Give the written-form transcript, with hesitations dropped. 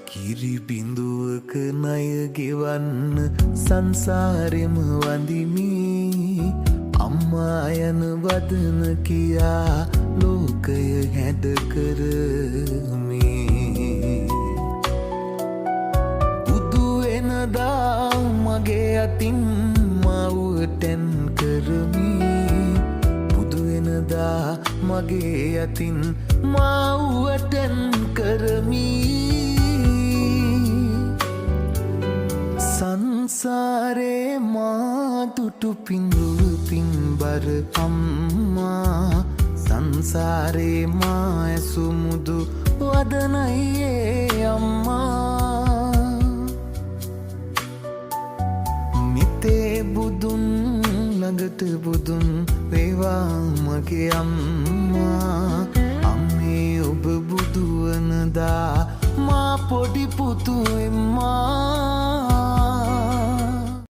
කිරි බිඳුවක ණය ගෙවන්න සංසාරෙම වඳිමි අම්මා යන වදන කියා ලෝකය හැඩ කරමි බුදු වෙනදා මගේ අතින් මව්වටෙන් කරමි බුදු වෙනදා මගේ අතින් මව්වටෙන් කරමි සංසාරේ මා දුටු පිඳුරු පින්බර අම්මා සංසාරේ මා ඇසු මුදු වදනයේ අම්මා මිතේ බුදුන් ළඟට බුදුන් වේවා මගේ අම්මා අම්මේ ඔබ බුදු වනදා මා පොඩි පුතු එම්මා